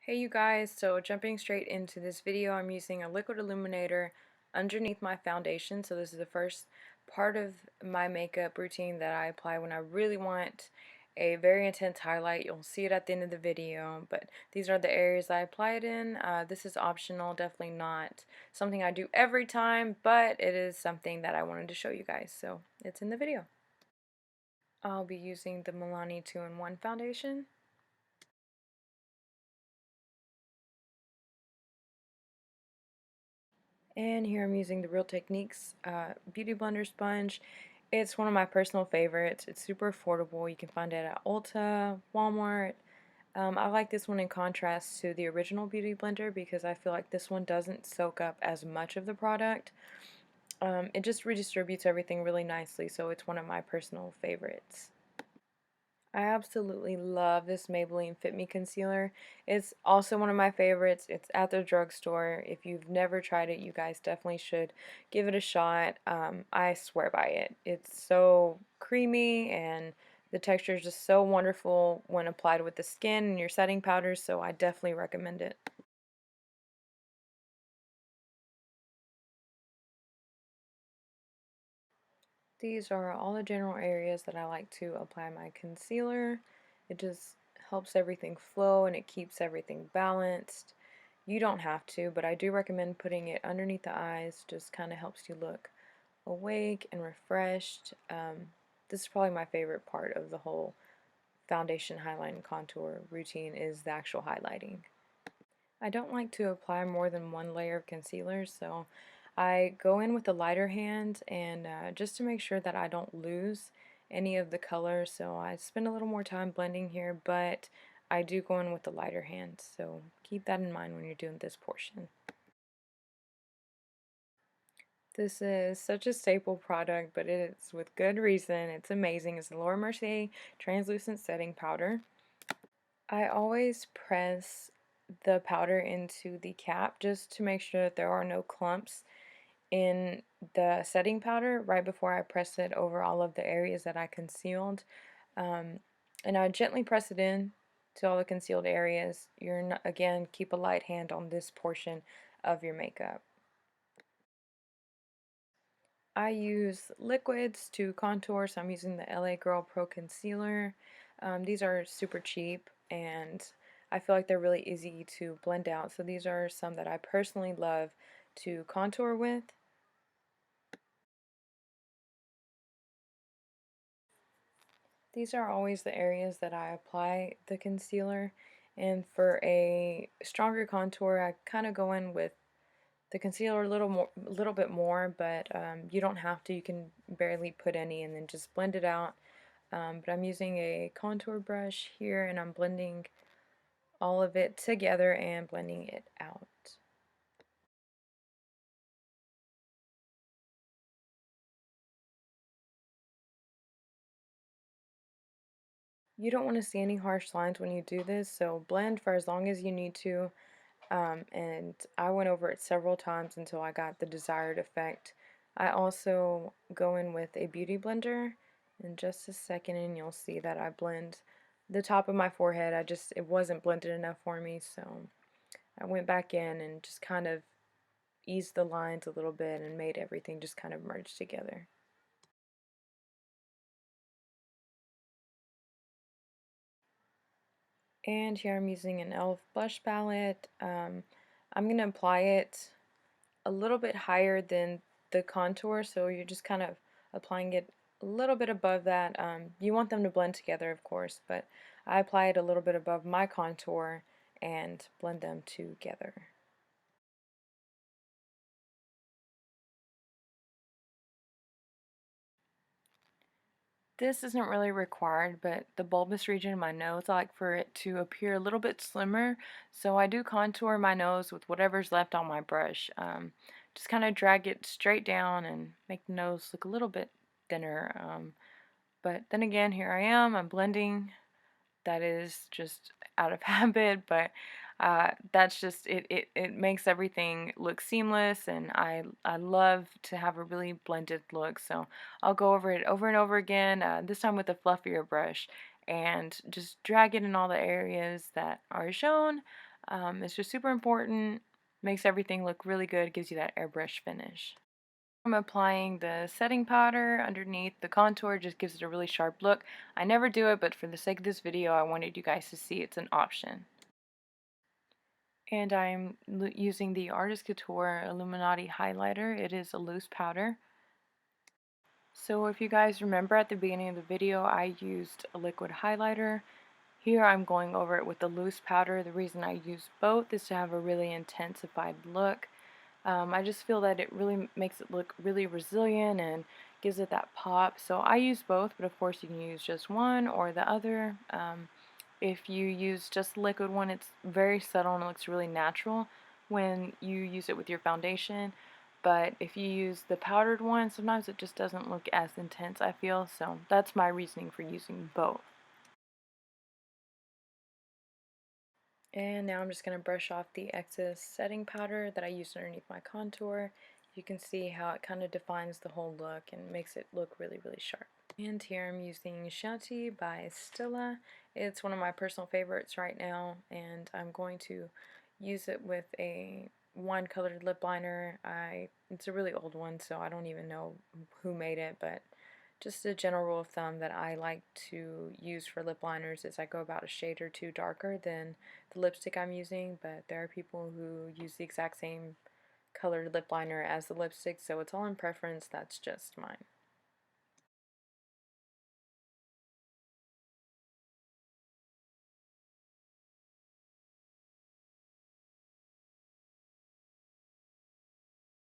Hey you guys, so jumping straight into this video, I'm using a liquid illuminator underneath my foundation. So this is the first part of my makeup routine that I apply when I really want a very intense highlight. You'll see it at the end of the video, but these are the areas I apply it in. This is optional, definitely not something I do every time, but it is something that I wanted to show you guys, so it's in the video. I'll be using the Milani 2-in-1 foundation. And here I'm using the Real Techniques Beauty Blender Sponge. It's one of my personal favorites. It's super affordable. You can find it at Ulta, Walmart. I like this one in contrast to the original Beauty Blender because I feel like this one doesn't soak up as much of the product. It just redistributes everything really nicely, so it's one of my personal favorites. I absolutely love this Maybelline Fit Me concealer. It's also one of my favorites. It's at the drugstore. If you've never tried it, you guys definitely should give it a shot. I swear by it. It's so creamy and the texture is just so wonderful when applied with the skin and your setting powders, so I definitely recommend it. These are all the general areas that I like to apply my concealer. It just helps everything flow and it keeps everything balanced. You don't have to, but I do recommend putting it underneath the eyes. Just kind of helps you look awake and refreshed. This is probably my favorite part of the whole foundation, highlight, and contour routine is the actual highlighting. I don't like to apply more than one layer of concealer, so I go in with a lighter hand and just to make sure that I don't lose any of the color, so I spend a little more time blending here, but I do go in with the lighter hand, so keep that in mind when you're doing this portion. This is such a staple product, but it's with good reason. It's amazing. It's the Laura Mercier Translucent Setting Powder. I always press the powder into the cap just to make sure that there are no clumps in the setting powder right before I press it over all of the areas that I concealed. And I gently press it in to all the concealed areas. You're not, again, keep a light hand on this portion of your makeup. I use liquids to contour, so I'm using the LA Girl Pro Concealer. These are super cheap and I feel like they're really easy to blend out. So these are some that I personally love to contour with. These are always the areas that I apply the concealer, and for a stronger contour I kind of go in with the concealer a little bit more, but you don't have to. You can barely put any and then just blend it out. But I'm using a contour brush here and I'm blending all of it together and blending it out. You don't want to see any harsh lines when you do this, so blend for as long as you need to. And I went over it several times until I got the desired effect. I also go in with a beauty blender in just a second and you'll see that I blend the top of my forehead. It wasn't blended enough for me, so I went back in and just kind of eased the lines a little bit and made everything just kind of merge together. And here I'm using an e.l.f. blush palette. I'm going to apply it a little bit higher than the contour, so you're just kind of applying it a little bit above that. You want them to blend together, of course, but I apply it a little bit above my contour and blend them together. This isn't really required, but the bulbous region of my nose, I like for it to appear a little bit slimmer, so I do contour my nose with whatever's left on my brush. Just kind of drag it straight down and make the nose look a little bit thinner. But then again, here I am, I'm blending. That is just out of habit, but that's just it makes everything look seamless, and I love to have a really blended look, so I'll go over it over and over again, this time with a fluffier brush, and just drag it in all the areas that are shown. It's just super important, makes everything look really good, gives you that airbrush finish. I'm applying the setting powder underneath the contour, just gives it a really sharp look. I never do it, but for the sake of this video, I wanted you guys to see it's an option. And I'm using the Artist Couture Illuminati highlighter. It is a loose powder. So if you guys remember at the beginning of the video, I used a liquid highlighter. Here I'm going over it with the loose powder. The reason I use both is to have a really intensified look. I just feel that it really makes it look really resilient and gives it that pop. So I use both, but of course you can use just one or the other. If you use just the liquid one, it's very subtle and it looks really natural when you use it with your foundation. But if you use the powdered one, sometimes it just doesn't look as intense, I feel. So that's my reasoning for using both. And now I'm just going to brush off the excess setting powder that I used underneath my contour. You can see how it kind of defines the whole look and makes it look really, really sharp. And here I'm using CHIANTI by STILA. It's one of my personal favorites right now, and I'm going to use it with a wine-colored lip liner. It's a really old one, so I don't even know who made it, but just a general rule of thumb that I like to use for lip liners is I go about a shade or two darker than the lipstick I'm using, but there are people who use the exact same colored lip liner as the lipstick, so it's all in preference. That's just mine.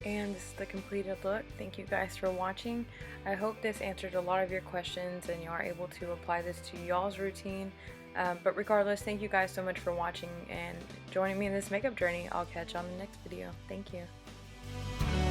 And this is the completed look. Thank you guys for watching. I hope this answered a lot of your questions and you are able to apply this to y'all's routine. But regardless, thank you guys so much for watching and joining me in this makeup journey. I'll catch you on the next video. Thank you.